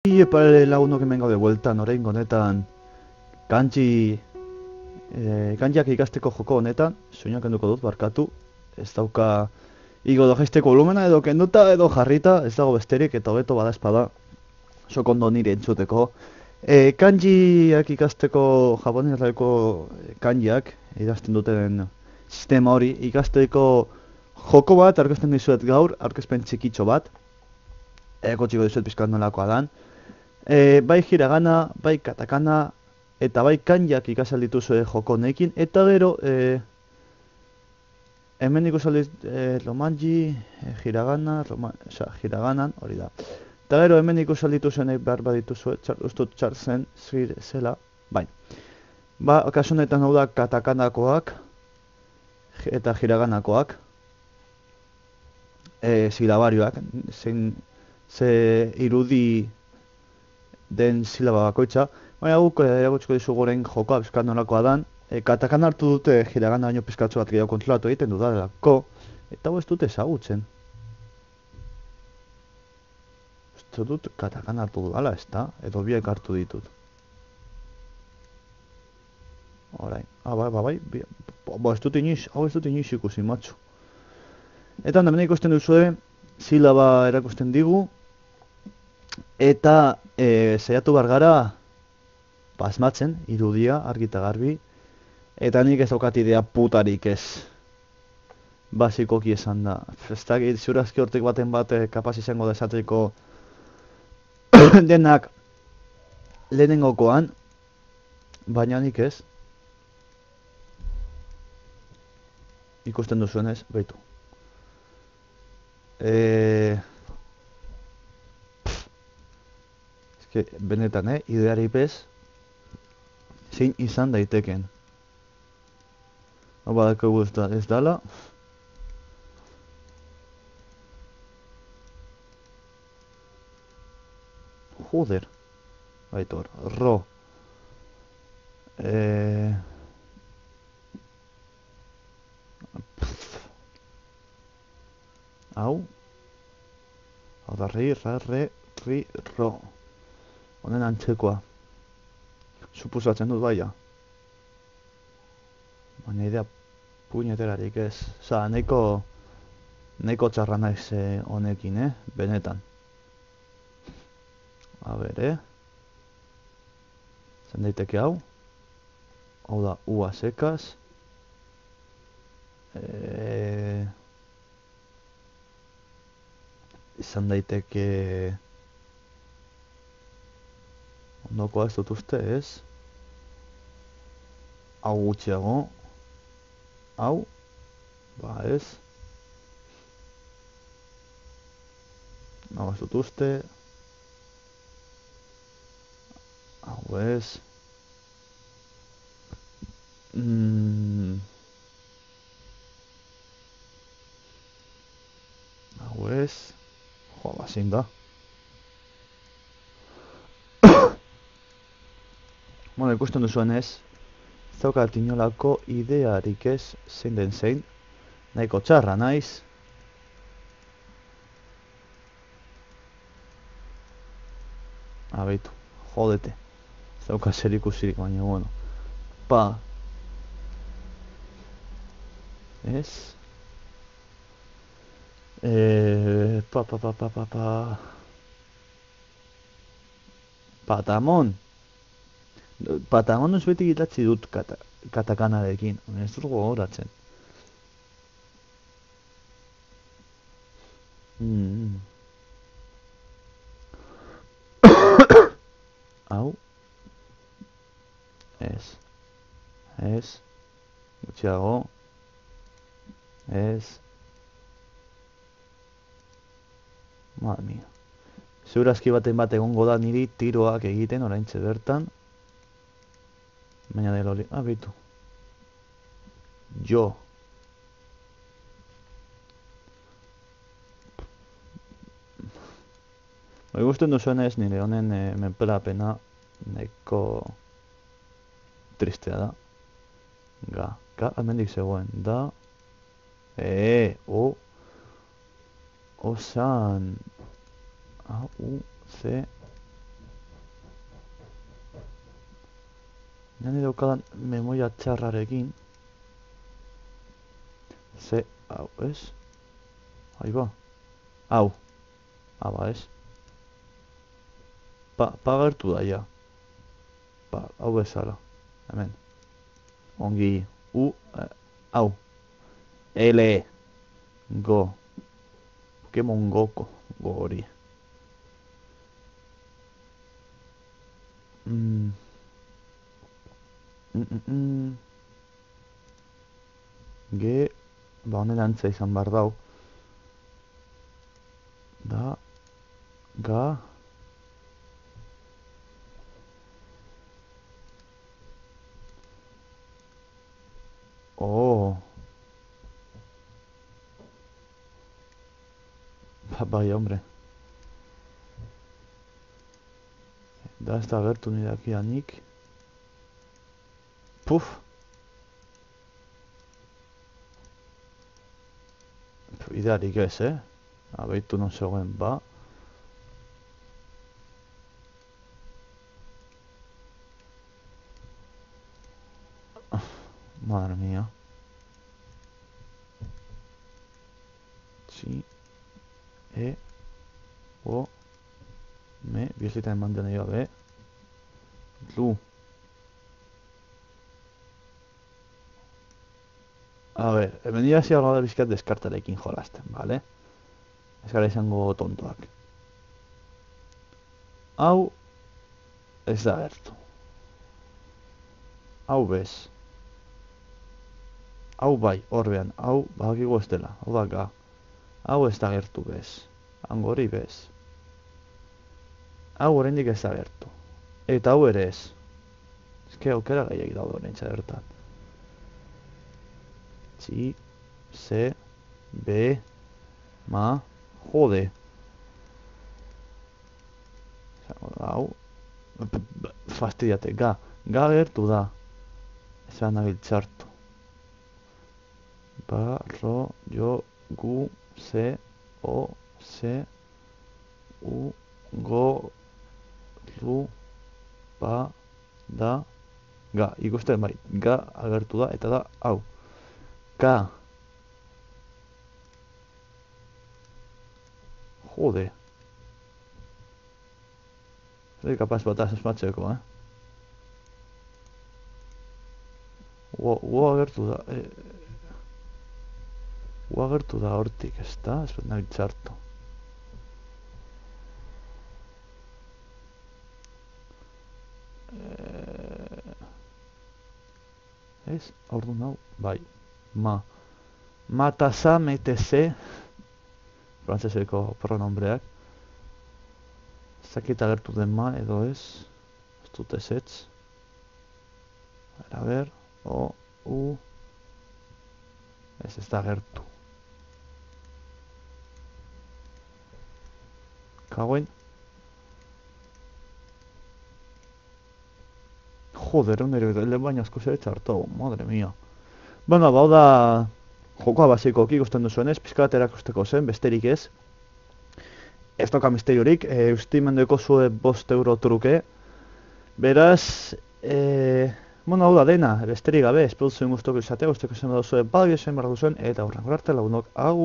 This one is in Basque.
Epale lagunok hemen gaude bueltan, oraingo honetan kanjiak ikasteko joko honetan, soinak kenduko dut, barkatu. Ez dauka igo dojesteko volumena edo kenduta edo jarrita, ez dago besterik eta hobeto bada espada. Sok ondo nire entzuteko. Kanjiak ikasteko japonesako kanjiak idazten duten sistema hori ikasteko joko bat aurkezten dizuet gaur, aurkezpen txikitxo bat. Kotsiko dizuet pizkat nolakoa dan. Bai hiragana, bai katakana, eta bai kanjiak ikasal dituzue joko honekin, eta gero, hemen ikusal romanji, hiraganan, hori da. Eta gero hemen ikusal dituzuen behar badituzue, ustut txartzen zela, baina. Ba, kasu honetan hau da katakanakoak eta hiraganakoak, silabarioak, ze irudi den silaba bakoitza, baina guk erakutsiko dizugu orain jokoa pizkat nolakoa dan. Katakana hartu dute hiragana baino pizkatxo bat gehiago kontrolatu egiten dudalako, eta ez dute ezagutzen. Uste dut katakana hartu dudala, ez da? Edo biek hartu ditut. Orain, bai, ez dut inoiz ikusi, matxo. Eta hemen ikusten duzue, silaba erakusten digu, eta saiatu behar gara pasmatzen, irudia, argi eta garbi, eta nik ez daukat idea putarik ez. Basikoki esan da. Ez dakit, ziurazki hortik baten bat kapaz izango desateko denak lehenengokoan, baina nik ez. Ikusten duzuenez, behitu. Benetan, ideari bez, zein izan daiteken. Hau badakagu ez dala. Joder. Baitor, ro. Hau. Hau da ri, ro. Honen antzekoa. Supusatzen dut baia. Baina idea puñeterarik ez. Osa, nahiko txarra naiz honekin, benetan. A ber, Zan daiteke hau. Hau da, ua sekaz. Izan daiteke ondokoa ez dut uste, ez? Hau gutxiago. Hau. Ba ez. Hau ez dut uste. Hau ez. Hau ez. Joa, bazin da. Bueno, ikusten duzuen ez daukat inolako idearik ez zein den zein. Nahiko txarra naiz. Abeitu, jodete. Ez daukat zer ikusirik, baina bueno. Pa. Ez. Patamon. Patamon ez beti gitatzi dut katakanarekin. Ez dut gogoratzen. Hau. Ez. Ez. Gutxiago. Ez. Madre mia. Segurazki baten bat egongo da niri tiroak egiten oraintxe bertan. Baina dela hori. Bitu. Jo. Gusten duzuen ez nire honen menperapena nahiko tristea da. Ga, almendik zegoen. Da. Osan. A, U, C, Nani daukadan memoria txarrarekin. Ze, hau, ez? Ahí ba. Hau. Ba, ez? Pagertu da, ja. Hau bezala. Hemen. Ongi. Hau. L. Go. Pokemon Goko. Go hori. Ge. Ba, honen antza izan behar dau. Da. Ga. Oh. Bai, hombre. Da ez da agertu nidakianik. Puf. Idearik ez, Abeitu non zegoen, ba. Madre mía. Si. O. Me. Bizita eman dena gabe. Lu. A ver, hemen dira zi algo da bizkat deskartarekin jolasten, vale? Ez gara izango tontoak. Hau. Ez da gertu. Hau bez. Hau bai, horbean. Hau, badakigu ez dela. Hau da ga. Hau ez da gertu bez. Hango hori bez. Hau oraindik ez da gertu. Eta hau ere ez. Ezke aukera gaiak daude oraintza gertan. Si, se, be, ma, jode. Hau, fastidiate, ga gertu da. Ez behar nabil txartu. Ba, ro, jo, gu, se, o, se, u, go, lu, ba, da, ga. Ikusten bai, ga agertu da eta da hau. Ga. Jode. Zeri kapaz bat asmatzeko, Ua agertu da. Ua agertu da hortik, ez da? Ez bat nahi txartu. Ez? Ordu nau? Bai. Ma. Matasa metese. Frantzeseko pronombreak. Zakita agertu den ma edo ez. Ez dut ezetz. A ber. O. U. Ez da agertu. Kagoen. Joder, nire baina asko zer txartu, madre mia. Bueno, bau da jokoa basikoki ikusten duzuenez, pizkat erakusteko zen, besterik ez. Ez doka misteriorik, estimenduko zue 5 euro truke. Beraz, bueno, hau da dena, besterik gabe, espero zuen guztoko izatea, guztoko zen baduzuen, badagio zen barra duzuen, eta horren arte lagunok, hau!